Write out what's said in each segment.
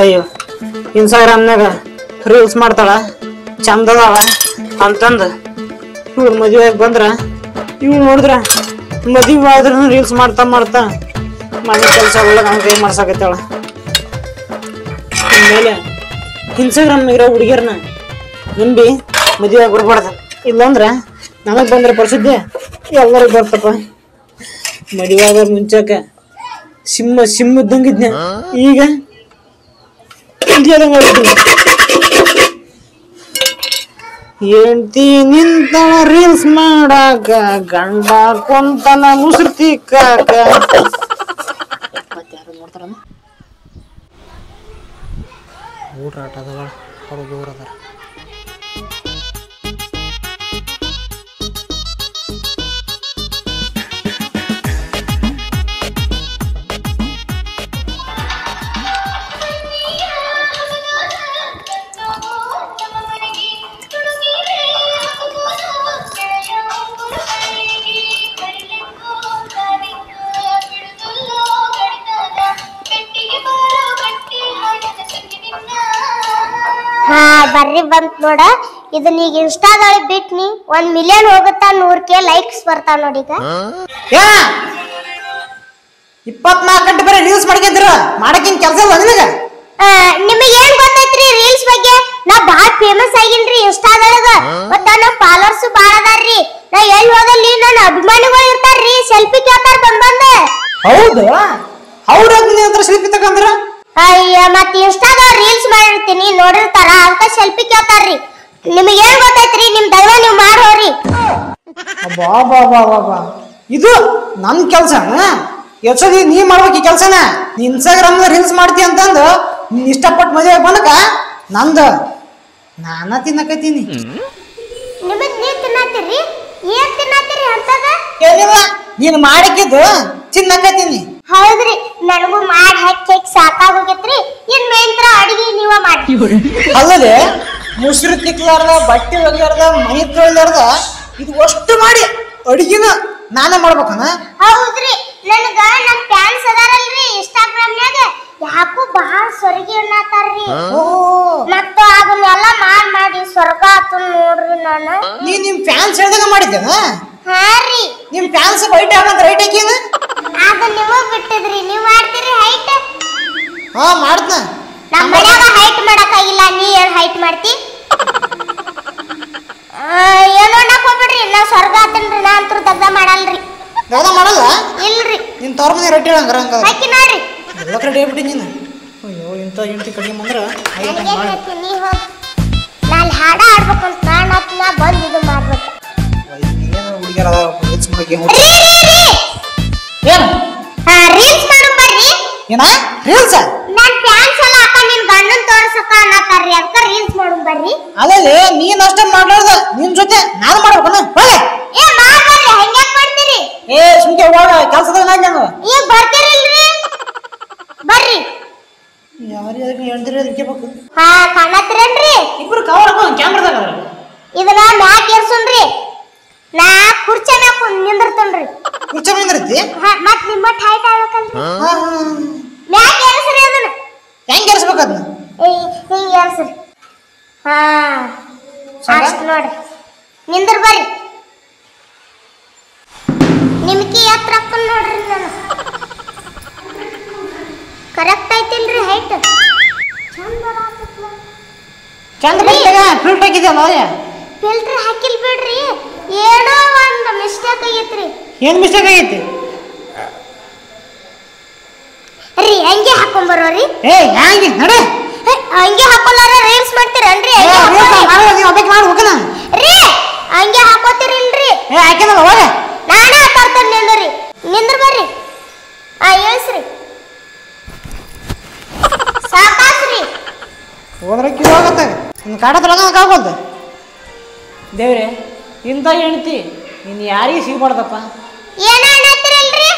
ಅಯ್ಯೋ ಇನ್ಸ್ಟಾಗ್ರಾಮ್ನಾಗ ರೀಲ್ಸ್ ಮಾಡ್ತಾಳ ಚಂದ ಅದಾವ ಅಂತಂದು ಇವ್ರು ಮದುವೆ ಬಂದ್ರ ಇವ್ ನೋಡಿದ್ರ ಮದುವೆ ಆದ್ರೂ ರೀಲ್ಸ್ ಮಾಡ್ತಾ ಮಾಡ್ತಾ ಮನೆ ಕೆಲಸ ಒಳಗೆ ಅವ್ನ ಕೈ ಮಾಡ್ಸಾಕತ್ತಾಳ. ಆಮೇಲೆ ಇನ್ಸ್ಟಾಗ್ರಾಮ್ನಾಗ ಇರೋ ಹುಡುಗಿಯರ್ನ ನಂಬಿ ಮದುವೆ ಬಿಡ್ಬಾರ್ದು, ಇಲ್ಲಾಂದ್ರ ನನಗೆ ಬಂದ್ರೆ ಪರಿಸ್ಥಿತಿ ಎಲ್ಲರಿಗೂ ಬರ್ತಪ್ಪ. ಮದುವೆ ಆಗ ಮುಂಚೆಕ ಸಿಂಹ ಇದ್ದಂಗಿದ್ನ, ಈಗ ಹೆಂಡ್ತಿ ನಿಂತಳ ರೀಲ್ಸ್ ಮಾಡಾಕ, ಗಂಡ ಕೊಂತನ ಮುಸುರು ತಿಕ್ಕಾಕ. ಮತ್ತೆ ಯಾರು ನೋಡ್ತಾರ ಊಟ ಆಟದಗಳ ಅವ್ರು ದೂರ ಅದಾರ. ಬರ್ರಿ ಬಂತ್ ನೋಡ. ಇದನ್ನ ಈಗ ಇನ್ಸ್ಟಾದಲ್ಲಿ ಬಿಟ್ನಿ 1 ಮಿಲಿಯನ್ ಹೋಗುತ್ತಾ, 100K ಲೈಕ್ಸ್ ಬರ್ತಾವ ನೋಡಿ. ಈಗ 24 ಗಂಟೆ ಬರೀ ರೀಲ್ಸ್ ಮಾಡ್ಕೊಂಡ್ರ ಮಾಡಕ್ಕಿನ್ ಕೆಲಸ ಇಲ್ಲ ನಿನಗ? ನಿಮಗೆ ಏನ್ ಗೊತ್ತೈತ್ರಿ ರೀಲ್ಸ್ ಬಗ್ಗೆ? ನಾ ಬಾಳ ಫೇಮಸ್ ಆಗಿನ್ರಿ ಇನ್ಸ್ಟಾದೊಳಗ. ಮತ್ತ ನಮ್ಮ ಫಾಲೋವರ್ಸ್ ಬಾಳ ಅದಾರ್ರಿ. ನಾ ಎಲ್ಲಿ ಹೋದಲ್ಲಿ ನನ್ನ ಅಭಿಮಾನಿಗಳು ಇರ್ತಾರ್ರಿ, ಸೆಲ್ಫಿ ಕೇಳ್ತಾರ ಬಂದ. ಹೌದು, ಅವ್ರ ಸೆಲ್ಫಿ ತಗೊಂಡ್ರ? ಅಯ್ಯ, ಮತ್ ಇನ್ಸ್ಟಾದಾಗ ರೀಲ್ಸ್ ಮಾಡಿರ್ತೀನಿ ನೋಡಿರ್ತಾರ, ಅದಕ್ಕ ಸೆಲ್ಫಿ ಕೇಳ್ತಾರ್ರಿ. ನಿಮಗೆ ಏನ್ ಗೊತ್ತೈತ್ರಿ? ನಿಮ್ ದೈವ ನೀವ್ ಮಾಡೋರಿ. ಇದು ನನ್ ಕೆಲ್ಸನ? ಎಷ್ಟೊಂದು ನೀ ಮಾಡ್ಬೇಕು ಈ ಕೆಲ್ಸನ. ನೀ ಇನ್ಸ್ಟಾಗ್ರಾಮ್ ರೀಲ್ಸ್ ಮಾಡ್ತಿ ಅಂತಂದು ನೀನ್ ಇಷ್ಟಪಟ್ಟು ಮದುವೆ ಬಂದಕ ನಂದು ನಾನ ತಿನ್ನಕತ್ತೀನಿ. ನಿಮಗ್ ನೀವ್ ತಿನ್ನತ್ತೀರಿ? ಏನ್ ತಿನ್ನತ್ತೀರಿ ಅಂತದ? ಏನಿಲ್ಲ, ನೀನ್ ಮಾಡಿಕಿದ್ದು ತಿನ್ನಕತ್ತೀನಿ. ಹೌದ್ರಿ, ನನಗೂ ಮಾಡಿ ಹಾಕಿ ಸಾಕಾಗೋಗೈತ್ರಿ. ಇನ್ ಮೇಂತ್ರ ಅಡಿಗೆ ನೀವ ಮಾಡಿ. ಅಲ್ಲದೆ ಮುಸ್ರು ತಿಕ್ಲಾರ್ದ, ಬಟ್ಟೆ ಒಗ್ಯಾರ್ದ, ಮೈ ತೊಳ್ದಾರ್ದ ಇದು ಅಷ್ಟು ಮಾಡಿ ಅಡಿಗೆನ ನಾನೇ ಮಾಡ್ಬೇಕನ? ಹೌದ್ರಿ, ನನಗ ನಮ್ ಫ್ಯಾನ್ಸ್ ಅದಾರಲ್ರಿ ಇನ್ಸ್ಟಾಗ್ರಾಮ್ನ್ಯಾಗ, ಯಾಕೋ ಬಹಳ ಸ್ವರ್ಗಿ ಅನ್ನತಾರ್ರಿ. ಮತ್ತ ಅದನ್ನೆಲ್ಲ ಮಾಡಿ ಸ್ವರ್ಗ ಆತು ನೋಡ್ರಿ. ನಾನು ನಿಮ್ ಫ್ಯಾನ್ಸ್ ಹೇಳ್ದಾಗ ಮಾಡಿದ್ದೇನ? ಹಾ ರೀ, ನಿಮ್ ಫ್ಯಾನ್ಸ್ ಬೈಟ್ ಆಗಂತ ರೈಟ್ ಹಾಕಿನ ಅದು ನಿಮಗ್ ಬಿಟ್ಟಿದ್ರಿ. ನೀವ್ ಮಾಡ್ತೀರಿ ಹೈಟ್? ಹಾ ಮಾಡ್ತ. ನಮ್ಮ ಮನ್ಯಾಗ ಹೈಟ್ ಮಾಡಕ್ಕಾಗಿಲ್ಲ, ನೀ ಏನ್ ಹೈಟ್ ಮಾಡ್ತಿ? ಏನೋ ಅನ್ನಕ್ ಹೋಗ್ಬಿಡ್ರಿ, ನಾ ಸ್ವರ್ಗ ಆತನ್ರಿ. ನಾ ಅಂತೂ ದಗ್ದ ಮಾಡಲ್ರಿ. ದಗ್ದ ಮಾಡಲ್ಲ? ಇಲ್ರಿ. ನಿನ್ ತವ್ರ ಮನೆ ರೊಟ್ಟಿ ಹಂಗಾರ ಹಂಗ ಹಾಕಿ ನೋಡ್ರಿ. ಎಲ್ಲ ಕಡೆ ಹೇಳ್ಬಿಟ್ಟಿ ನೀನು. ಅಯ್ಯೋ, ಇಂಥ ಹೆಂಡತಿ ಕಡಿಮೆ ಬಂದ್ರ ನೀ ಹೋಗ್. ನಾನು ಹಾಡ ಆಡ್ಬೇಕಂತ ನಾ ಬಂದ್ ಇದು ಮಾಡ್ಬೇಕು. ಹುಡುಗಿಯರ ರೀಲ್ಸ್ ರೀಲ್ಸ್ ಮಾಡು ಬರ್ರಿ. ಏನ ರೀಲ್ಸ್? ನನ್ ಫ್ಯಾನ್ಸ್ ಎಲ್ಲ ಅಕ್ಕ ನಿನ್ ಗಂಡನ್ ತೋರ್ಸಕ ಅನ್ನತಾರ್ರಿ, ಅದಕ್ಕ ರೀಲ್ಸ್ ಮಾಡು ಬರ್ರಿ. ಅಲ್ಲೇ ನೀನ್ ಅಷ್ಟೇ ಮಾಡ್ಲಾರ್ದ ನಿನ್ ಜೊತೆ ನಾನು ಮಾಡ್ಬೇಕನ? ಏ ಮಾಡ್ಬರ್ರಿ, ಹಂಗ್ಯಾಕ್ ಮಾಡ್ತೀರಿ? ಸುಮ್ಕೆ ಹೋಗ ಕೆಲ್ಸದಾಗ ನಾನು ಈಗ ಬರ್ತೀರಿಲ್ರಿ? ಬರ್ರಿ. ಯಾರಿಗೆ ಹೇಳ್ತೀರಿ ಅದಕ್ಕೆ ಬೇಕು? ಹಾ, ಕಾಣತ್ತೀರೇನ್ರಿ? ಇಬ್ರು ಕವರ್ ಕ್ಯಾಮ್ರಾದಾಗ ಇದನ್ನ ಮ್ಯಾಕ್ ಏರ್ಸುನ್ರಿ. ನಾ ಕುರ್ಚಿ ಮ್ಯಾಕ್ ನಿಂದಿರ್ತೇನ್ರಿ. ಕುರ್ಚಿ ನಿಂದಿರ್ತಿ? ಮತ್ ನಿಮ್ಮ ಹೈಟ್ ಆಗ್ಬೇಕಲ್ರಿ, ಮ್ಯಾಕ್ ಏರ್ಸ್ರಿ ಅದನ್ನ. ಹೆಂಗ್ ಏರ್ಸ್ಬೇಕು ಅದನ್ನ? ಹಿಂಗ್ ಏರ್ಸ್ರಿ. ಹಾ, ಅಷ್ಟ್ ನೋಡ್ರಿ. ನಿಂದ್ರ ಬರ್ರಿ. ನಿಮ್ಕಿ ಎತ್ತರ ಹಾಕೊಂಡ್ ನೋಡ್ರಿ. ನಾನು ಕರೆಕ್ಟ್ ಐತಿಲ್ರಿ ಹೈಟ್? ಚಂದ ಬಿಟ್ಟಾಗ ಫಿಲ್ಟರ್ ಹಾಕಿದ್ಯಲ್ಲ? ಫಿಲ್ಟರ್ ಹಾಕಿಲ್ ಬಿಡ್ರಿ, ಏನೋ ಒಂದು ಮಿಸ್ಟೇಕ್ ಆಗೈತ್ರಿ. ಏನ್ ಮಿಸ್ಟೇಕ್ ಆಗೈತಿ? ರೀ ಹಂಗೆ ಹಾಕೊಂಡ್ ಬರೋರಿ. ಹ್ಯಾಂಗೆ ನಡೆ, ಹಂಗೆ ಹಾಕೊಲಾರ ರೀಲ್ಸ್ ಮಾಡ್ತೀರನ್ರಿ? ರೀ ಹಂಗೆ ಹಾಕೋತಿರಿಲ್ರಿ? ಹಾಕಿನಲ್ಲ ಹೋಗ. ನಾನೇ ಹಾಕೋರ್ತೇನೆ. ನಿಂದ್ರಿ, ನಿಂದ್ರ ಬರ್ರಿ. ಇಳಿಸ್ರಿ, ಸಾಕಾಸ್ರಿ. ಹೋದ್ರೆ ಕಿಲೋ ಆಗತ್ತೆ. ನಿನ್ ಕಾಡತ್ರೊಳಗ ದೇವ್ರೆ, ಇಂಥ ಹೆಣ್ತಿ ನೀನ್ ಯಾರಿಗೆ ಸಿಗ್ಬಾರ್ದಪ್ಪ. ಏನ ಅನ್ನತ್ತೀರಲ್ರಿ?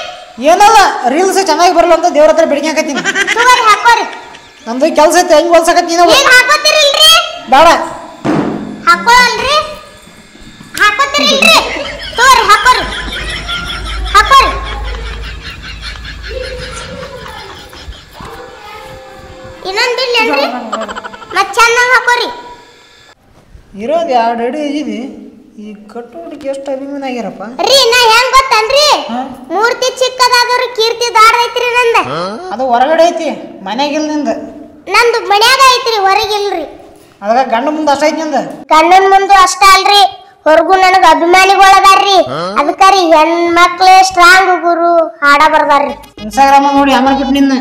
ಏನಲ್ಲ, ರೀಲ್ಸ್ ಚೆನ್ನಾಗಿ ಬರಲ್ಲ ಅಂತ ದೇವ್ರ ಹತ್ರ ಬೆಳಿಗ್ಗೆ ಹಾಕತ್ತೀನಿ. ಹಾಕೋರಿ. ನಂದು ಕೆಲಸ ಐತೆ, ಹೆಂಗ್ ಹೊಲ್ಸಕತ್ತೀನಿ. ಹಾಕೋತಿರಿಲ್ರಿ? ಬೇಡ, ಹಾಕೋಲ್ರಿ. ಹಾಕೋತಿರಿಲ್ರಿ? ತೋರಿ ಹಾಕೋರಿ, ಹಾಕೋರಿ. ಇನ್ನೊಂದಿಲ್ಲ ಹಾಕಿಲ್ಲೇನ್ರಿ ಮತ್ ಚೆನ್ನಾಗಿ ಹಾಕೋರಿ ಇರೋದು 2 ಅಡಿ ಇದೀವಿ ಈ ಕಟ್ಟೋಡಿಗೆ ಎಷ್ಟು ಅಭಿಮಾನ ಆಗ್ಯಾರಪ್ಪ ರೀ ನಾ ಹೆಂಗ್ ಗೊತ್ತನ್ರಿ ಮೂರ್ತಿ ಚಿಕ್ಕದಾದ್ರು ಕೀರ್ತಿ ದಾಡೈತ್ರಿ ನಂದ ಅದು ಹೊರಗಡೆ ಐತಿ ಮನ್ಯಾಗಿಲ್ಲ ನಿಂದ ನಂದು ಮನ್ಯಾಗ ಐತ್ರಿ ಹೊರಗಿಲ್ರಿ ಅದಾಗ ಗಂಡ ಮುಂದೆ ಅಷ್ಟ ಐತಿ ನಿಂದ ಗಂಡನ ಮುಂದೆ ಅಷ್ಟ ಅಲ್ರಿ ಹೊರಗು ನನಗ ಅಭಿಮಾನಿಗಳದಾರ್ರಿ ಅದಕ್ಕರಿ ಹೆಣ್ಮಕ್ಳು ಸ್ಟ್ರಾಂಗ್ ಗುರು ಹಾಡ ಬರ್ದಾರ್ರಿ ಇನ್ಸ್ಟಾಗ್ರಾಮ್ ನೋಡಿ ಆಮೇಲೆ ಬಿಟ್ಟು ನಿನ್ನ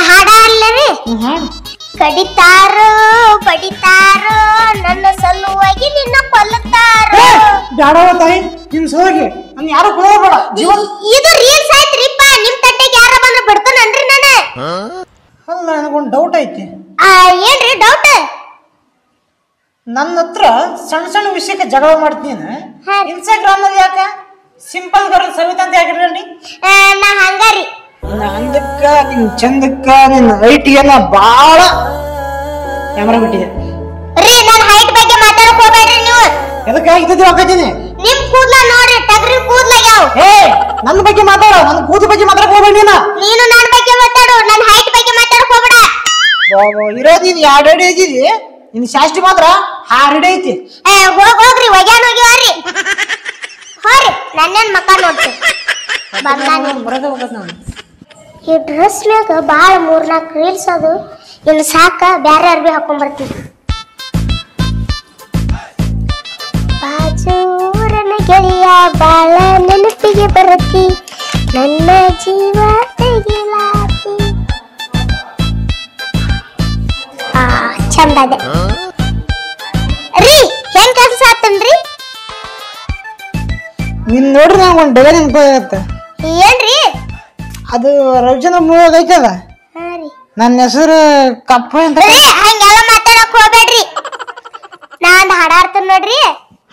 ಹಾಡ ಅಲ್ಲರಿ ಹಾಡು ಕಡಿತಾರೋ ಬಡಿತಾರೋ ನನ್ನ ಸಲುವಾಗಿ ನಿನ್ನ ಕೊಲ್ಲುತ್ತಾರೋ ಬ್ಯಾಡವ ತಾಯಿ ನಿನ್ ಸೋಗಿ ನನ್ ಯಾರು ಕೊಡೋಬೇಡ ಜೀವನ್ ಇದು ರೀಲ್ಸ್ ಆಯ್ತ್ರಿಪ್ಪ ನಿಮ್ ತಟ್ಟೆಗೆ ಯಾರ ಬಂದ್ರೆ ಬಿಡ್ತಾನನ್ರಿ ನಾನು ಅಲ್ಲ ನನಗೊಂದು ಡೌಟ್ ಐತಿ ಏನ್ರಿ ಡೌಟ್ ನನ್ನ ಹತ್ರ ಸಣ್ಣ ಸಣ್ಣ ವಿಷಯಕ್ಕೆ ಜಗಳ ಮಾಡ್ತೀನಿ ಇನ್ಸ್ಟಾಗ್ರಾಮ್ ಅಲ್ಲಿ ಯಾಕ ಸಿಂಪಲ್ ಗರ್ಲ್ ಸವಿತಾ ಅಂತ ಯಾಕಿರ್ರಿ ನಾ ಹಂಗಾರಿ ಅಂದಕ್ಕ ನಿನ್ ಚಂದಕ್ಕ ನಿನ್ ಐಟಿ ಎಲ್ಲ ಬಾಳ ಕ್ಯಾಮರಾ ಬಿಟ್ಟಿದೆ ರೀ ನನ್ನ ಹೈಟ್ ಬಗ್ಗೆ ಮಾತಾಡಕ್ ಹೋಗ್ಬೇಡ್ರಿ ನೀವು ಎದಕ್ಕೆ ಇದ್ದು ಹಾಕತೀನಿ ನಿಮ್ ಕೂದ್ಲ ನೋಡ್ರಿ ಟಗರಿ ಕೂದ್ಲಾಗ್ಯಾವ ಏ ನನ್ನ ಬಗ್ಗೆ ಮಾತಾಡ ನನ್ನ ಕೂದಲ ಬಗ್ಗೆ ಮಾತಾಡಕ್ ಹೋಗ್ಬೇಡ ನೀನು ನನ್ನ ಬಗ್ಗೆ ಮಾತಾಡು ನನ್ನ ಹೈಟ್ ಬಗ್ಗೆ ಮಾತಾಡಕ್ ಹೋಗ್ಬೇಡ ಇರೋದು ನೀನ್ 2 ಅಡಿ ಇದೀವಿ ನಿನ್ ಶಾಸ್ತಿ ಮಾತ್ರ 6 ಅಡಿ ಐತಿ ಹೋಗ್ರಿ ಒಗ್ಯಾನ್ ಹೋಗ್ಯಾವ್ರಿ ಹೋರಿ ನನ್ನೇನ್ ಮಕ್ಕ ನೋಡ್ತಿ ಬರೋದ ಹೋಗತ್ ನಾವು ಈ ಡ್ರೆಸ್ ಮ್ಯಾಗ ಭಾಳ 3-4 ರೀಲ್ಸ್ ಅದು ಇನ್ನು ಸಾಕ ಬ್ಯಾರೆ ಅರ್ಬಿ ಹಾಕೊಂಡ್ ಬರ್ತೀನಿ ಬಾಜೂರನ ಗೆಳೆಯ ಬಾಳ ನೆನಪಿಗೆ ಬರತಿ ನನ್ನ ಜೀವ ತೆಗಿಲಾತಿ ಚಂದ ಅದೆ ರೀ ಹೆಂಗ್ ಕೆಲಸ ಆತನ್ರಿ ನಿನ್ ನೋಡ್ರಿ ನಂಗೆ ಒಂದು ಡೈಲಾಗ್ ನೆನಪಾಗತ್ತೆ ಏನ್ರಿ ಅದು ರವಿಚಂದ್ರ ಮೂವಿ ಐತದ ಹಾ ರೀ ನನ್ನ ಹೆಸರು ಕಪ್ಪ ಅಂತ ಹಂಗೆಲ್ಲ ಮಾತಾಡಕ್ ಹೋಗ್ಬೇಡ್ರಿ ನಾನ್ ಹಾಡಾಡ್ತೇನೆ ನೋಡ್ರಿ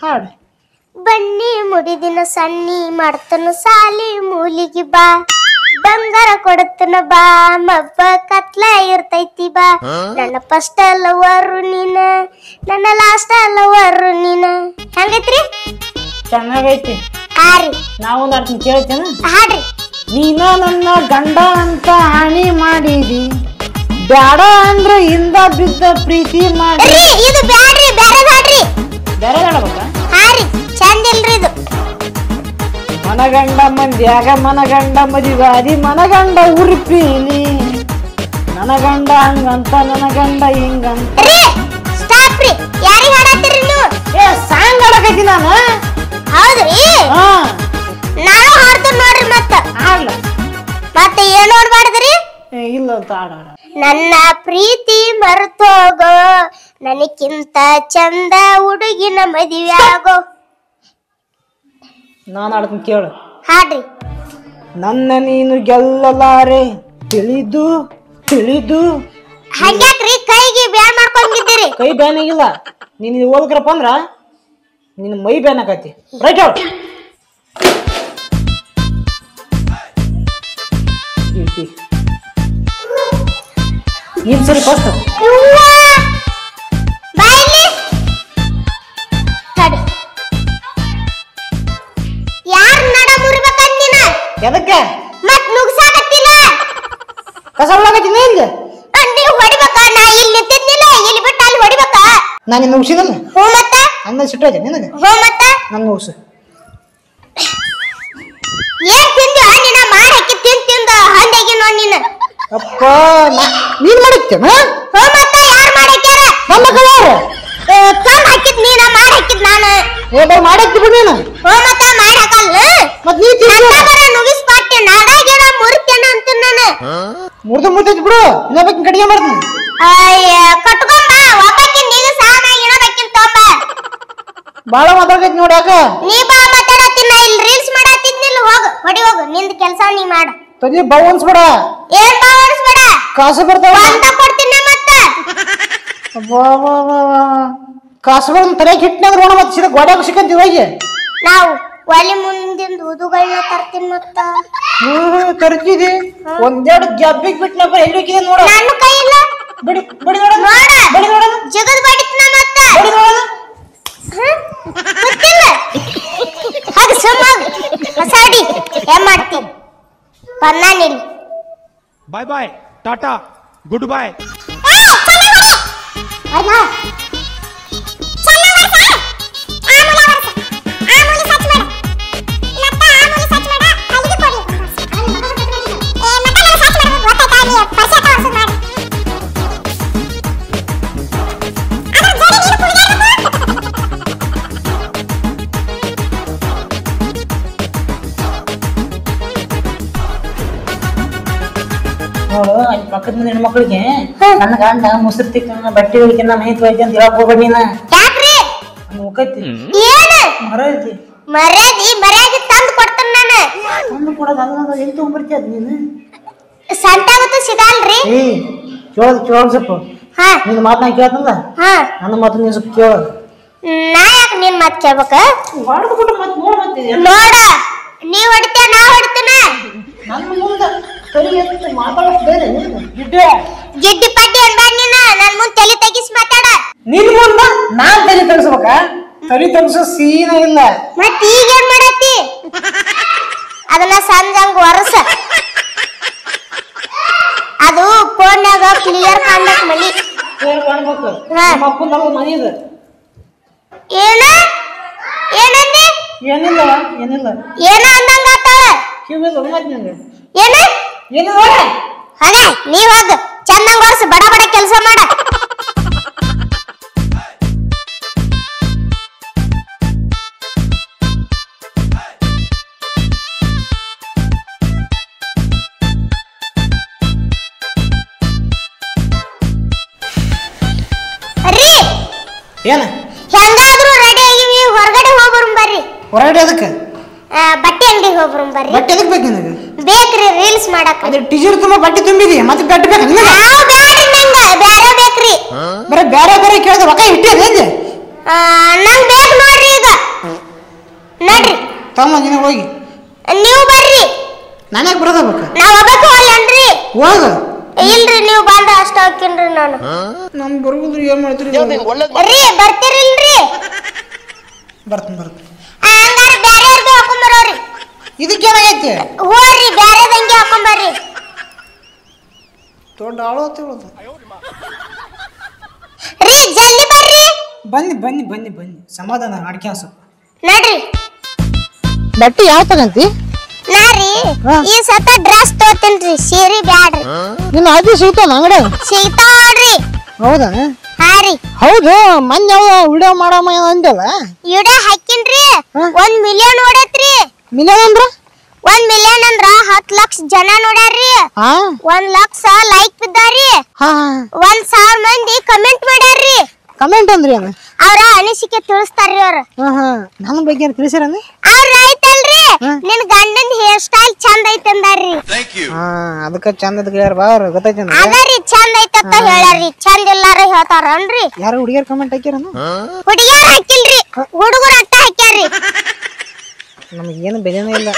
ಹಾಡು ಬನ್ನಿ ಮುಡಿದಿನ ಸಣ್ಣಿ ಮಾಡ್ತನು ಸಾಲಿ ಮೂಲಿಗೆ ಬಾ ಬಂಗಾರ ಕೊಡುತ್ತನ ಬಾ ಮಬ್ಬ ಕತ್ಲ ಇರ್ತೈತಿ ಬಾ ನನ್ನ ಫಸ್ಟ್ ಲವರು ನೀನ ನನ್ನ ಲಾಸ್ಟ್ ಲವರು ನೀನ ಹೆಂಗೈತ್ರಿ ಚೆನ್ನಾಗೈತಿ ಹಾ ರೀ ನಾವೊಂದು ಅರ್ಥ ಕೇಳ್ತೇನ ಹಾಡ್ರಿ ನೀನ ನನ್ನ ಗಂಡ ಅಂತ ಹಾನಿ ಮಾಡಿದಿ ಬ್ಯಾಡ ಅಂದ್ರ ಹಿಂದ ಬಿದ್ದ ಪ್ರೀತಿ ಮಾಡಿ ರೀ ಇದು ಬ್ಯಾಡ್ರಿ ಬ್ಯಾರೆ ಹಾಡ್ರಿ ಬೇರೆ ಹಾಡಬೇಕ ಹಾ ರೀ ಚಂದ ಇಲ್ರಿ ಇದು ಮನಗಂಡ ಮಂದ್ಯಾಗ ಮನಗಂಡ ಮದಿವಾದಿ ಮನಗಂಡ ಉರುಪೀನಿ ನನಗಂಡ ಹಂಗಂತ ನನಗಂಡ ಹಿಂಗಂತ ರೀ ಸ್ಟಾಪ್ ರೀ ಯಾರಿಗೆ ಹಾಡತ್ತೀರಿ ನೀವು ಸಾಂಗ್ ಹಾಡಕೈತಿ ನಾನು ಹೌದ್ರಿ ಹಾ ನಾನು ಹಾಡ್ತೇನೆ ನೋಡ್ರಿ ಹಾಡ್ಲ ಮತ್ತೆ ಏನ್ ನೋಡ್ಬಾರ್ದ್ರಿ ಇಲ್ಲ ಅಂತ ಹಾಡ ನನ್ನ ಪ್ರೀತಿ ಮರ್ತೋಗೋ ನನಕ್ಕಿಂತ ಚಂದ ಹುಡುಗಿನ ಮದುವೆ ಆಗೋ ನಾನು ಹಾಡ್ತೀನಿ ಕೇಳು ಹಾಡ್ರಿ ನನ್ನ ನೀನು ಗೆಲ್ಲಲಾರೆ ತಿಳಿದು ತಿಳಿದು ಹಂಗ್ಯಾಕ್ರಿ ಕೈಗೆ ಬ್ಯಾನ್ ಮಾಡ್ಕೊಂಡಿದ್ದೀರಿ ಕೈ ಬ್ಯಾನ್ ಆಗಿಲ್ಲ ನೀನು ಓದ್ಕ್ರಪ್ಪ ಅಂದ್ರ ನಿನ್ನ ಮೈ ಬ್ಯಾನ್ ಆಕತಿ ರೈಟ್ ಔಟ್ ನೀನ್ ಸರಿ ಫಸ್ಟ್ ಬಾಯಿಲಿ ತಡಿ ಯಾರ್ ನಡ ಮುರಿಬೇಕಂದಿನ ಎದಕ್ಕೆ ಮತ್ ನುಗ್ಸಾಕತ್ತಿಲ್ಲ ಕಸ ಹೊಡಕತ್ತೀನಿ ಇಲ್ಲಿ ನೀವು ಹೊಡಿಬೇಕ ನಾ ಇಲ್ಲಿ ನಿಂತಿದ್ನಿಲ್ಲ ಇಲ್ಲಿ ಬಿಟ್ಟು ಅಲ್ಲಿ ಹೊಡಿಬೇಕ ನಾನು ನಿನ್ನ ಉಗ್ಸಿನಲ್ಲ ಹ್ಞೂ ಮತ್ತ ಅಂದ ಸಿಟ್ಟೈತೆ ನಿನಗೆ ಹ್ಞೂ ಮತ್ತ ನನ್ನ ಉಗ್ಸು ಏನ್ ತಿಂದಿ ನಿನ್ನ ಮಾಡಿ ಹಾಕಿ ತಿಂದ ಹಂದಾಗಿ ನೋಡ್ ನೀನು ಅಪ್ಪ ನೀನ್ ಮಾಡಿತ್ತೇನ ಹ್ಞೂ ಮತ್ತ ಯಾರು ಮಾಡಾಕ್ಯಾರ ನನ್ನ ಕಲಾರ ತಂದ್ ಹಾಕಿದ್ ನೀನ ಮಾಡಿ ಹಾಕಿದ್ ನಾನು ಮಾಡಾಕ್ತಿ ಬಿಡು ನೀನು ಹ್ಞೂ ಮತ್ತ ಮಾಡಿ ಹಾಕಲ್ಲ ಮತ್ ನೀ ನುಗಿಸ್ಪಾಟ್ಟಿ ನಾಡಾಗೇನ ಮುರಿತೇನ ಅಂತ ನಾನು ಮುರ್ತೈತಿ ಬಿಡು ಇನ್ನೊಬ್ಬಾಕಿ ಕಡಿಗೆ ಮಾಡ್ತೀನಿ ಅಯ್ಯ ಕಟ್ಕೊಂಬ ಒಬ್ಬಾಕಿ ನೀನು ಸಾನಾಗಿ ಇಡಬೇಕಿನ್ ತೊಂಬ ಬಾಳ ಮಾತಾಡ್ತೈತಿ ನೋಡಿ ಯಾಕ ನೀ ಬಾ ಮಾತಾಡತ್ತಿನ ಇಲ್ಲಿ ರೀಲ್ಸ್ ಮಾಡತ್ತಿದ್ನಿಲ್ಲ ಹೋಗು ಹೊಡಿ ಹೋಗು ನಿಂದ ಕೆಲಸ ನೀ ಮಾಡ ತಡಿ ಬೌನ್ಸ್ಬೇಡ ಏನ್ ಬಾವರ್ಸ್ಬೇಡ ಕಾಸು ಬರ್ತಾವ ಅಂತ ಕೊಡ್ತೀನಿ ಮತ್ತ ಕಾಸುಗಳನ್ನ ತಲೆಗೆ ಹಿಟ್ನಾಗ ನೋಡ ಮತ್ತೆ ಸೀದಾ ಗೋಡ್ಯಾಗ ಸಿಕ್ಕಂತೀವಿ ಹೋಗಿ ನಾವು ಒಲಿ ಮುಂದಿಂದ ಉದುಗಳನ್ನ ತರ್ತೀನಿ ಮತ್ತ ತರ್ತಿದಿ ಒಂದೆರಡು ಗೆಬ್ಬಿಗೆ ಬಿಟ್ಟು ಎಲ್ಲಿ ಹೋಗಿದೆ ನೋಡ ನನ್ನ ಕೈ ಇಲ್ಲ ಬಿಡಿ ಬಿಡಿ ನೋಡ ನೋಡ ಬಿಡಿ ನೋಡ ಜಗದ್ ಬಡಿತ್ನ ಮತ್ತ ಬಿಡಿ ನೋಡ ಗೊತ್ತಿಲ್ಲ ಹಾಗ ಸುಮ್ಮಾಗ ಮಸಾಡಿ ಏನ್ ಮಾಡ್ತಿ ಬನ್ನಾನಿಲ್ಲ bye bye tata goodbye ಆಯ್ತಾ ನೋಡು ಅಲ್ಲಿ ಪಕ್ಕದ ಮನೆ ಹೆಣ್ಮಕ್ಳಿಗೆ ನನ್ನ ಗಂಡ ಮುಸ್ರು ತಿಕ್ಕ ಬಟ್ಟೆ ಹೊಡಿಕೆ ಮನೆ ತೊಯ್ತಿ ಅಂತ ಹೇಳಕ್ ಹೋಗ್ಬೇಡಿ ನೀನ ಯಾಕ್ರಿ ಹೋಗೈತಿ ಏನ ಮರ ಐತಿ ಮರ್ಯಾದಿ ತಂದು ಕೊಡ್ತಾನ ನಾನು ತಂದು ಕೊಡೋದು ಅಲ್ಲ ಎಲ್ಲಿ ತಗೊಂಡ್ಬರ್ತಿ ಅದ್ ನೀನು ಸಂತಾಗತ್ತು ಸಿಗಲ್ರಿ ಏ ಕೇಳೋದು ಸ್ವಲ್ಪ ಹಾ ನಿನ್ನ ಮಾತು ನಾ ಕೇಳ್ತಂದ ಹಾ ನನ್ನ ಮಾತು ನೀನು ಸ್ವಲ್ಪ ಕೇಳ ನಾ ಯಾಕೆ ನಿನ್ ಮಾತು ಕೇಳ್ಬೇಕ ಹೊಡೆದ್ಬಿಟ್ಟು ಮತ್ತೆ ನೋಡ್ ಮತ್ತೆ ನೋಡ ನೀವ್ ಹೊಡಿತೇ ನಾ ಹೊಡಿತೇನ ನನ್ನ ಮುಂದೆ ಸರಿ ಅಂತ ಮಾತಾಡೋದು ಬೇರೆ ಗಿಡ್ಡೆ ಗಿಡ್ಡಿ ಪಡ್ಡಿ ಅನ್ಬೇಡ ನೀನ ನನ್ ಮುಂದ್ ತಲೆ ತೆಗಿಸ್ ಮಾತಾಡ ನಿನ್ ಮುಂದ ನಾನ್ ತಲೆ ತೆಗಿಸ್ಬೇಕ ತಲೆ ತೆಗಿಸೋ ಸೀನ ಇಲ್ಲ ಮತ್ ಈಗ ಏನ್ ಮಾಡತ್ತಿ ಅದನ್ನ ಸಂಜಂಗ್ ವರ್ಷ ಅದು ಫೋನ್ಯಾಗ ಕ್ಲಿಯರ್ ಕಾಣ್ಬೇಕು ಮನಿ ಏನ್ ಕಾಣ್ಬೇಕು ಹಾ. ನಮ್ಮ ಅಪ್ಪನ ನಮ್ಮ ಮನೆ ಇದೆ ಏನ ಏನಂದಿ ಏನಿಲ್ಲ ಏನಿಲ್ಲ ಏನ ಅಂದಂಗ ಆತಾಳ ಕಿವಿಲ್ಲ ಮತ್ತೆ ನಿಂಗೆ ಏನ ಏನಿಲ್ಲ ಅದೇ ನೀವ್ ಹೋಗ ಚಂದಂಗ್ ವರ್ಷ ಬಡ ಬಡ ಕೆಲಸ ಮಾಡ ರೀ ಏನ ಹೆಂಗಾದ್ರೂ ರೆಡಿ ಆಗಿವಿ ಹೊರಗಡೆ ಹೋಗ್ಬರು ಬರ್ರಿ ಹೊರಗಡೆ ಅದಕ್ಕೆ ಬಟ್ಟೆ ಅಂಗಡಿಗೆ ಹೋಗ್ಬರು ಬರ್ರಿ ಬಟ್ಟೆ ಅದಕ್ಕೆ ಬೇಕು ನಿನಗೆ ಬೇಕ್ರಿ ರೀಲ್ಸ್ ಮಾಡಕ್ ಅದ್ರ ಟೀಚರ್ ತುಂಬ ಬಟ್ಟೆ ತುಂಬಿದಿ ಮತ್ತೆ ಬಟ್ಟೆ ಬೇಕು ನಿನಗೆ ನಾವ್ ಬ್ಯಾಡ್ರಿ ನಂಗ ಬ್ಯಾರೆ ಬೇಕ್ರಿ ಬರೀ ಬೇರೆ ಬೇರೆ ಕೇಳಿದ ರೊಕ್ಕ ಇಟ್ಟಿದೆ ಅಂದೆ ನಂಗ್ ಬೇಕು ನೋಡ್ರಿ ಈಗ ನೋಡ್ರಿ ತಮ್ಮ ನಿನಗೆ ಹೋಗಿ ನೀವು ಬರ್ರಿ ನನಗೆ ಬರೋದ ಬೇಕು ನಾವ್ ಒಬ್ಬಕ್ಕೆ ಹೋಗ್ಲೇನ್ರಿ ಹೋಗ ಇಲ್ರಿ ನೀವು ಬಂದ ಅಷ್ಟ ಹೋಗ್ತೀನ್ರಿ ನಾನು ನಮ್ ಬರುವುದ್ರಿ ಏನ್ ಮಾಡ್ತೀರಿ ರೀ ಬರ್ತೀರಿಲ್ರಿ ಬರ್ತೀನಿ ಹಂಗಾರ ಬ್ಯಾರೆ ಅರ್ಬಿ ಹಾಕೊಂಬರೋರಿ ಇದಕ್ಕೇನಾಗೈತಿ ಹೋಗ್ರಿ ಬ್ಯಾರೆ ದಂಗಿ ಹಾಕೊಂಬರ್ರಿ ದೊಡ್ಡ ಆಳು ಅಂತ ರೀ ಜಲ್ದಿ ಬರ್ರಿ ಬನ್ನಿ ಸಮಾಧಾನ ಅಡ್ಕೆ ಸ್ವಲ್ಪ ನೋಡ್ರಿ ಬಟ್ಟೆ ಯಾವ ತಗಂತಿ ನಾರಿ ಈ ಸತ ಡ್ರೆಸ್ ತೋತೀನ್ರಿ ಸೀರೆ ಬ್ಯಾಡ್ರಿ ನಿನ್ನ ಆದಿ ಸಿಗ್ತಾನ ಅಂಗಡಿ ಸಿಗ್ತಾವ ನೋಡ್ರಿ ಹೌದಾ ಹಾ ರೀ ಹೌದು ಮೊನ್ನೆ ಯಾವ ವಿಡಿಯೋ ಮಾಡಮ್ಮ ಅಂದಲ್ಲ ಇಡೇ ಹಾಕಿನ್ರಿ 1 ಮಿಲಿಯನ್ ನೋಡೈತ್ರಿ ಮಿಲಿಯನ್ ಅಂದ್ರ 1 ಮಿಲಿಯನ್ ಅಂದ್ರ 10 ಲಕ್ಷ ಜನ ನೋಡ್ಯಾರ್ರಿ ಹಾ 1 ಲಕ್ಷ ಲೈಕ್ ಬಿದ್ದಾರಿ ಹಾ 1,000 ಮಂದಿ ಕಮೆಂಟ್ ಮಾಡ್ಯಾರ್ರಿ ಕಮೆಂಟ್ ಅಂದ್ರಿ ಅನ್ನ ಅವ್ರ ಅನಿಸಿಕೆ ತಿಳಿಸ್ತಾರ್ರಿ ಅವ್ರ ನನ್ನ ಬಗ್ಗೆ ಏನ್ ತಿಳಿಸಿರನ್ನ ಅವ್ರ ಐತಲ್ರಿ ನಿನ್ ಗಂಡನ್ ಹೇರ್ ಸ್ಟೈಲ್ ಚಂದ ಐತೆ ಅಂದಾರ್ರಿ ಅದಕ್ಕ ಚಂದದ ಗಿಳಿಯಾರ ಬಾರ ಗೊತ್ತೈತಿ ಅದರಿ ಚಂದ ಐತಂತ ಹೇಳ್ಯಾರ್ರಿ ಚಂದ ಇಲ್ಲಾರ ಹೇಳ್ತಾರನ್ರಿ ಯಾರು ಹುಡುಗಿಯರ್ ಕಮೆಂಟ್ ಹಾಕಿರನ ಹುಡುಗಿಯರ್ ಹಾಕಿಲ್ರಿ ಹುಡುಗರ ಅಟ್ಟ ಹಾಕ್ಯಾರ್ರಿ ನಮಗೆ ಏನು ಬೆಲೆನೇ ಇಲ್ಲ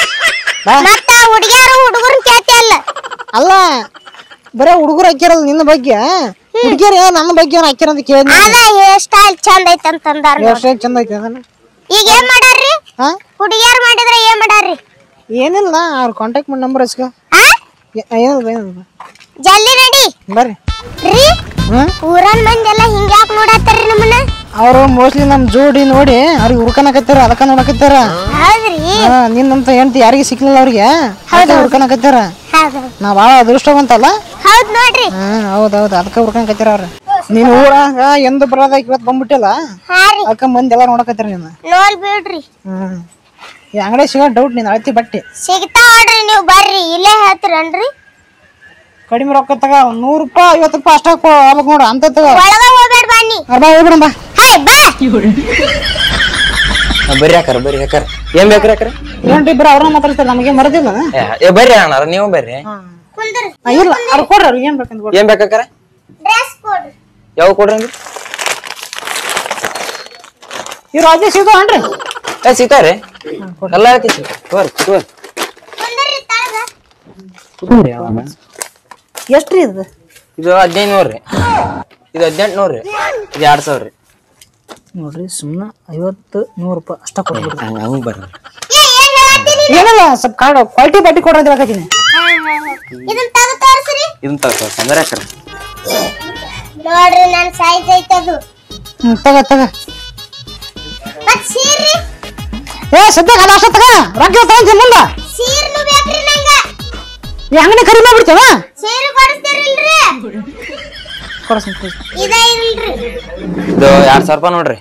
ಮತ್ತ ಹುಡುಗಿಯರು ಹುಡುಗರನ್ ಕೇಳ್ತಿ ಅಲ್ಲ ಬರೇ ಹುಡುಗರು ಹಾಕ್ಯಾರಲ್ಲ ನಿನ್ನ ಬಗ್ಗೆ ಹುಡುಗಿಯರ್ ನನ್ನ ಬಗ್ಗೆ ಏನ್ ಹಾಕ್ಯಾರ ಅಂತ ಕೇಳಿದ್ನಿ ಅದ ಹೇರ್ ಸ್ಟೈಲ್ ಚಂದ ಐತಂತ ಅಂದಾರ ಎಷ್ಟು ಚಂದ ಐತಿ ಅದನ್ನ ಈಗ ಏನ್ ಮಾಡಾರ್ರಿ ಹುಡುಗಿಯರ್ ಮಾಡಿದ್ರ ಏನ್ ಮಾಡಾರ್ರಿ ಏನಿಲ್ಲ ಅವ್ರ ಕಾಂಟ್ಯಾಕ್ಟ್ ನಂಬರ್ ಹಚ್ಕ ಏನಿಲ್ಲ ಜಲ್ದಿ ರೆಡಿ ಬರ್ರಿ ರೀ ಊರನ್ ಮಂದಿ ಎಲ್ಲ ಹಿಂಗ್ಯಾಕ್ ನೋಡತ್ತಾರ್ರಿ ನಮ್ಮನ್ನ ಅವರು ಮೋಸ್ಟ್ಲಿ ನಮ್ ಜೋಡಿ ನೋಡಿ ಅವ್ರಿಗೆ ಹುರ್ಕನಕತ್ತಾರ ಅದಕ್ಕ ನೋಡಕತ್ತಾರ ಹೌದ್ರಿ ನಿನ್ನಂತ ಹೆಂಡತಿ ಯಾರಿಗೆ ಸಿಕ್ಲಿಲ್ಲ ಅವ್ರಿಗೆ ಹುರ್ಕನಕತ್ತಾರ ನಾ ಭಾಳ ಅದೃಷ್ಟವಂತಲ್ಲ ಹೌದ್ ನೋಡ್ರಿ ಹೌದೌದು ಅದಕ್ಕ ಹುರ್ಕನಕತ್ತಾರ ಅವ್ರ ನೀನ್ ಊರಾಗ ಎಂದು ಬರೋದ ಇವತ್ತು ಬಂದ್ಬಿಟ್ಟಿಲ್ಲ ಹಾ ರೀ ಅದಕ್ಕ ಮಂದಿ ಎಲ್ಲ ನೋಡಕತ್ತಾರ ನಿನ್ನ ನೋಲ್ ಬಿಡ್ರಿ ಈ ಅಂಗಡಿ ಸಿಗೋ ಡೌಟ್ ನೀನ್ ಅಳತಿ ಬಟ್ಟೆ ಸಿಗ್ತಾವ್ರಿ ನೀವು ಬರ್ರಿ ಇಲ್ಲೇ ಹೇಳ್ತೀರನ್ರಿ ಕಡಿಮೆ ರೊಕ್ಕ ತಗ 100 ರೂಪಾಯಿ 50 ರೂಪಾಯಿ ಅಷ್ಟ ಆಗ್ಬೇಕು ನೋಡು ಅಂತ ತಗ ಒಳಗ ಹೋಗ್ಬೇಡ ಬನ್ನಿ ಹೋಗ್ಬಿಡಂಬ ಹೇ ಬಾ ಬರ್ರಿ ಹಾಕರ್ ಏನ್ ಬೇಕ್ರಿ ಹಾಕರ ಏನ್ರಿ ಇಬ್ರು ಅವ್ರನ್ನ ಮಾತಾಡ್ತಾರೆ ನಮಗೆ ಮರದಿಲ್ಲ ಬರ್ರಿ ಅಣ್ಣಾರ ನೀವು ಬರ್ರಿ ಕುಂದ್ರಿ ಇಲ್ಲ ಅವ್ರು ಕೊಡ್ರಿ ಅವ್ರಿಗೆ ಏನ್ ಬೇಕಂತ ಏನ್ ಬೇಕಾಕರ ಡ್ರೆಸ್ ಕೊಡ್ರಿ ಯಾವ ಕೊಡ್ರಿ ಅಂದ್ರಿ ಇವ್ರು ಅದೇ ಸಿಗ್ತಾವನ್ರಿ ಸಿಗ್ತಾವ್ರಿ ಎಲ್ಲ ಹೇಳ್ತಿ ತೋರಿ ಕುಂದ್ರಿ ತಳಗ ಎಷ್ಟ್ರಿ ಇದು ಇದು 1500 ರೀ ಇದು 1800 ರೀ ಇದು 2000 ರೀ ನೋಡ್ರಿ ಸುಮ್ಮನೆ 50-100 ರೂಪಾಯಿ ಅಷ್ಟ ಕೊಡ್ಬಿಡ್ರಿ ಹಂಗ ಬರ್ರಿ ಏನ್ ಹೇಳತ್ತೀನಿ ಏನಿಲ್ಲ ಸ್ವಲ್ಪ ಕ್ವಾಲಿಟಿ ಬಟ್ಟೆ ಕೊಡ್ರಿ ಅಂತ ಹೇಳ್ತೀನಿ ಇದನ್ನ ತಗ ತೋರಿಸ್ರಿ ಇದನ್ನ ತಗೋ ಸಂದ್ರ ಹಾಕರ ನೋಡ್ರಿ ನನ್ ಸೈಜ್ ಐತದು. ತಗ ತಗ. ಮತ್ ಸೀರೆ ಏ ಸದ್ಯಕ್ಕೆ ಅದ ಅಷ್ಟ ತಗ. ರೊಕ್ಕ ತಗೊಂಡ್ ಮುಂದ. ಸೀರೆನು ಬೇಕ್ರಿ ನಂಗ. ಈ ಅಂಗಡಿ ಖರೀದಿ ಮಾಡ್ಬಿಡ್ತೇವ. ಸೀರೆ ಕೊಡಿಸ್ತೀರಿಲ್ರಿ? ಕೊಡ್ತೀನಿ. ಇದ ಇಲ್ರಿ. ಇದು 2000 ರೂಪಾಯಿ ನೋಡ್ರಿ.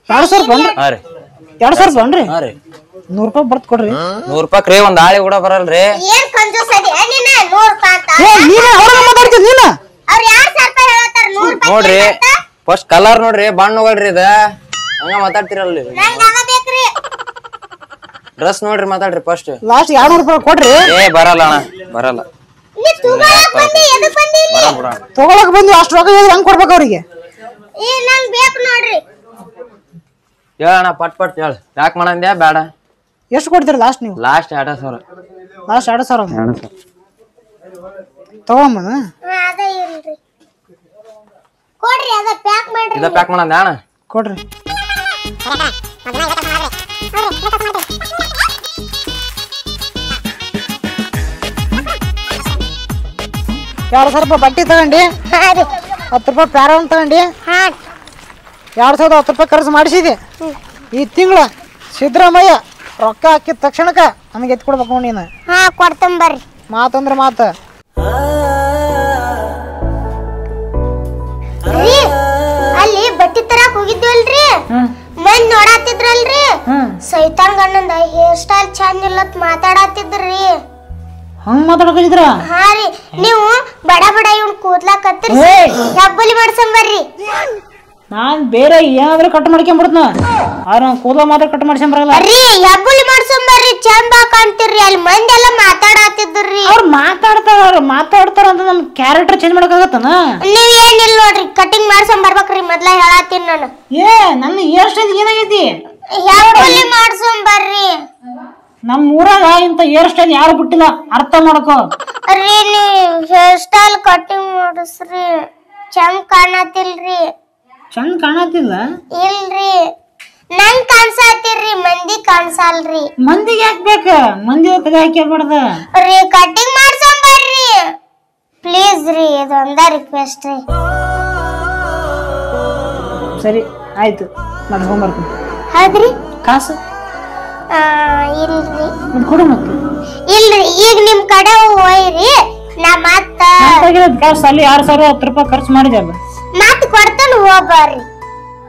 2000 ರೂಪಾಯಿ? ಹಾ ರೀ. 2000 ರೂಪಾಯಿ? ಹಾ ರೀ. 100 ರೂಪಾಯಿ ಬರ್ತ್ ಕೊಡ್ರಿ. 100 ರೂಪಾಯಿ ಕ್ರೇ ಒಂದ್ ಆಳಿ ಕೂಡ ಬರಲ್ರಿ. ಏನ್ ಕಂಜೂಸ್ ಅದಿ ನೀನ? 100 ರೂಪಾಯಿ ಅಂತ. ಏ ನೀನ ಅವ್ರ ಮಾತಾಡ್ತಿದ್ ನೀನ? ಅವ್ರ 2000 ರೂಪಾಯಿ ಹೇಳತಾರ 100 ರೂಪಾಯಿ. ನೋಡ್ರಿ ಫಸ್ಟ್ ಕಲರ್ ನೋಡ್ರಿ ಬಣ್ಣ ಹೋಗಲ್ರಿ ಇದ ಹಂಗ ಮಾತಾಡ್ತಿರಲ್ರಿ. ನಂಗ ಅವ ಬೇಕ್ರಿ. ಡ್ರೆಸ್ ನೋಡ್ರಿ ಮಾತಾಡ್ರಿ ಫಸ್ಟ್. ಲಾಸ್ಟ್ 200 ರೂಪಾಯಿ ಕೊಡ್ರಿ. ಏ ಬರಲ್ಲ ಅಣ್ಣ ಬರಲ್ಲ. ನೀ ತಗೊಳಕ್ ಬಂದಿ ಎದಕ್ ಬಂದಿ ಇಲ್ಲಿ? ತಗೊಳಕ್ ಬಂದು ಅಷ್ಟು ರೊಕ್ಕ ಹೇಳಿದ್ರೆ ಹೆಂಗ್ ಕೊಡ್ಬೇಕು ಅವ್ರಿಗೆ? ಏ ನಂಗ್ ಬೇಕು ನೋಡ್ರಿ. ಹೇಳಣ್ಣ ಪಟ್ ಪಟ್ ಹೇಳ. ಯಾಕೆ ಮಾಡಂದ್ಯಾ ಬೇಡ? ಎಷ್ಟು ಕೊಡ್ತೀರಿ ಲಾಸ್ಟ್ ನೀವು? ಲಾಸ್ಟ್ 2000. ಲಾಸ್ಟ್ 2000. 2000 ತಗೊಂಬ. ಅದ ಇಲ್ರಿ. ಕೊಡ್ರಿ ಅದ ಪ್ಯಾಕ್ ಮಾಡ್ರಿ. ಇದ ಪ್ಯಾಕ್ ಮಾಡಂದ್ಯಾ ಅಣ್ಣ? ಕೊಡ್ರಿ. $2000 ರೂಪಾಯಿ ಬಟ್ಟೆ ತಗೊಂಡಿ. 10 ರೂಪಾಯಿ ಪ್ಯಾರನ್ ತಗೊಂಡಿ. 2010 ರೂಪಾಯಿ ಖರ್ಚು ಮಾಡಿಸಿದೆ. ಈ ತಿಂಗಳ ಸಿದ್ದರಾಮಯ್ಯ ರೊಕ್ಕ ಹಾಕಿದ ತಕ್ಷಣಕ್ಕ ನಮಗೆ ಎತ್ತಿ ಕೊಡ್ಬೇಕು ನೀನು. ಕೊಡ್ತಂಬ ಬರ್ರಿ. ಮಾತಂದ್ರ ಮಾತ. ಅಲ್ಲಿ ಬಟ್ಟಿ ತರಾಕ್ ಹೋಗಿದ್ವಲ್ರಿ, ಮಂದಿ ನೋಡಾತಿದ್ರಲ್ರಿ, ಸೈತಾನ್ ಗಣ್ಣಂದ ಹೇರ್ ಸ್ಟೈಲ್ ಚಂದ ಇಲ್ಲತ್ ಮಾತಾಡತ್ತಿದ್ರಿ. ಹಂಗ ಮಾತಾಡಕಿದ್ರ? ಹಾ ರೀ. ನೀವು ಬಡ ಬಡ ಇವ್ನ ಕೂದ್ಲಾ ಕತ್ತರಿ ಹೆಬ್ಬಲಿ ಮಾಡ್ಸಂಬರ್ರಿ. ನಾನ್ ಬೇರೆ ಏನಾದ್ರೂ ಕಟ್ ಮಾಡ್ಕೊಂಡ್ಬಿಡ್ತನ. ಆದ್ರೆ ನಾನು ಕೂದಲ ಮಾತ್ರ ಕಟ್ ಮಾಡ್ಸ್ಕೊಂಬರಲ್ಲ ರೀ. ಹೆಬ್ಬಲಿ ಮಾಡ್ಸಂಬರ್ರಿ, ಚಂದ ಕಾಣ್ತಿರ್ರಿ. ಅಲ್ಲಿ ಮಂದಿ ಎಲ್ಲ ಮಾತಾಡತ್ತಿದ್ರಿ. ಅವ್ರು ಮಾತಾಡ್ತಾರ ಅಂತ ನಮ್ ಕ್ಯಾರೆಕ್ಟರ್ ಚೇಂಜ್ ಮಾಡಕ್ಕಾಗತ್ತನ? ನೀವ್ ಏನಿಲ್ಲ ನೋಡ್ರಿ, ಕಟಿಂಗ್ ಮಾಡ್ಸಂಬರ್ಬೇಕ್ರಿ. ಮೊದ್ಲ ಹೇಳತ್ತೀನಿ ನಾನು. ಏ ನನ್ನ ಹೇರ್ ಸ್ಟೈಲ್ ಏನಾಗೈತಿ? ಹೆಬ್ಬಲಿ ಮಾಡ್ಸಂಬರ್ರಿ. ನಮ್ ಊರಾಗ ಇಂತ ಹೇರ್ ಸ್ಟೈಲ್ ಯಾರು ಬಿಟ್ಟಿಲ್ಲ, ಅರ್ಥ ಮಾಡ್ಕೋ. ರೀ ನೀವ್ ಹೇರ್ ಸ್ಟೈಲ್ ಕಟಿಂಗ್ ಮಾಡಿಸ್ರಿ, ಚಂದ ಕಾಣತಿಲ್ರಿ. ಚಂದ ಕಾಣತಿಲ್ಲ? ಇಲ್ರಿ, ನಂಗ್ ಕಾಣ್ಸಾತಿರ್ರಿ, ಮಂದಿ ಕಾಣ್ಸಲ್ರಿ. ಮಂದಿಗೆ ಹಾಕ್ಬೇಕ, ಮಂದಿ ತೆಗೆ ಹಾಕ್ಯಬಾರ್ದ ರೀ. ಕಟಿಂಗ್ ಮಾಡ್ಸಂಬರ್ರಿ ಪ್ಲೀಸ್ ರೀ. ಇದೊಂದ ರಿಕ್ವೆಸ್ಟ್ ರೀ. ಸರಿ ಆಯ್ತು, ಮಾಡ್ಕೊಂಬರ್ತೀನಿ. ಹೌದ್ರಿ? ಕಾಸು ಇಲ್ರಿ. ಮತ್ ಕೊಡು. ಮತ್ತೆ ಇಲ್ರಿ, ಈಗ ನಿಮ್ ಕಡೆ ಹೋಯ್ರಿ. ನಾ ಮತ್ತ ಕಾಸು ಅಲ್ಲಿ 2010 ರೂಪಾಯಿ ಖರ್ಚು ಮಾಡಿದೆ. ಮತ್ ಕೊಡ್ತಾನ ಹೋಗ್ಬರ್ರಿ.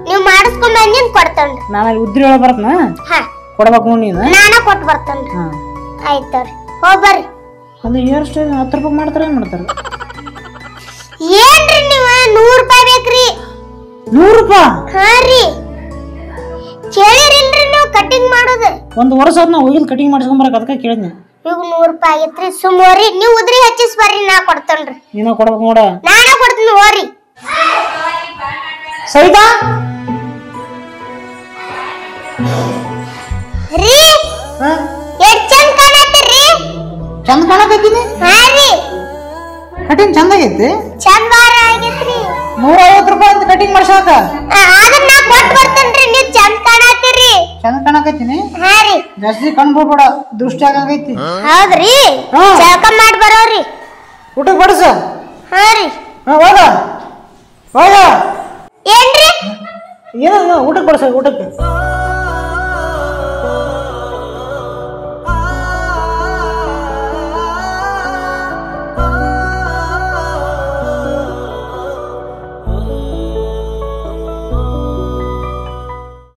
ನೀವ್ ಮಾಡಿಸ್ಕೊಂಡ್ ಬಂದಿನ್ ಕೊಡ್ತಾನ್ರಿ. ನಾನು ಅಲ್ಲಿ ಉದ್ರಿ ಒಳಗೆ ಬರ್ತನ ಕೊಡ್ಬೇಕು ನೀನು. ನಾನ ಕೊಟ್ಟು ಬರ್ತೇನ್ರಿ. ಆಯ್ತವ್ರಿ, ಹೋಗ್ಬರ್ರಿ. ಅದು ಹೇರ್ ಸ್ಟೈಲ್ 10 ರೂಪಾಯಿ ಮಾಡ್ತಾರ ಏನ್ ಮಾಡ್ತಾರ? ಏನ್ರಿ ನೀವ 100 ರೂಪಾಯಿ ಬೇಕ್ರಿ? 100 ರೂಪಾಯಿ? ಹಾ ರೀ. ಕೇಳಿರಿಲ್ರಿ ನೀವು ಕಟಿಂಗ್ ಮಾಡೋದು? ಒಂದು ವರ್ಷ ನಾ ಹೋಗಿದ್ ಕಟಿಂಗ್ ಮಾಡಿಸ್ಕೊಂಬರಕ್ ಅದಕ್ಕೆ ಕೇಳಿದ್ನಿ. ಈಗ 100 ರೂಪಾಯಿ ಆಗೈತ್ರಿ. ಸುಮ್ಮೋರಿ, ನೀವು ಉದ್ರಿ ಹಚ್ಚಿಸ್ ಬರ್ರಿ, ನಾ ಕೊಡ್ತೇನ್ರಿ. ನೀನ ಕೊಡ್ಬೇಕು ನೋಡ. ನಾನ ಕೊಡ್ತೀನಿ ಹೋರಿ. ಸೈದಾ ರೀ, ಎಷ್ಟ್ ಚಂದ ಕಾಣತ್ತೀರಿ? ಚಂದ ಕಾಣಕತ್ತೀನಿ. ಹಾ ರೀ. ಕಟಿಂಗ್ ಚಂದ ಆಗೈತಿ. ಚಂದ ಆಗೈತ್ರಿ. 150 ರೂಪಾಯಿ ಅಂತ ಕಟಿಂಗ್ ಮಾಡ್ಸಾಕ. ಆದ್ರ ನಾ ಕೊಟ್ಟು ಬರ್ತೇನ್ರಿ. ನೀವ್ ಚಂದ ಕಾಣತ್ತೀರಿ. ಚಂದ ಕಾಣಕತ್ತೀನಿ. ಹಾ ರೀ. ಜಾಸ್ತಿ ಕಣ್ ಬಿಡ್ಬೇಡ, ದೃಷ್ಟಿ ಆಗೈತಿ. ಹೌದ್ರಿ, ಜಳಕ ಮಾಡಿ ಬರೋರಿ. ಊಟಕ್ಕೆ ಬಡಿಸ. ಹಾ ರೀ. ಹೋಗ ಹೋಗ. ಏನ್ರಿ? ಏನ ಊಟಕ್ಕೆ ಬಡಿಸ. ಊಟಕ್ಕೆ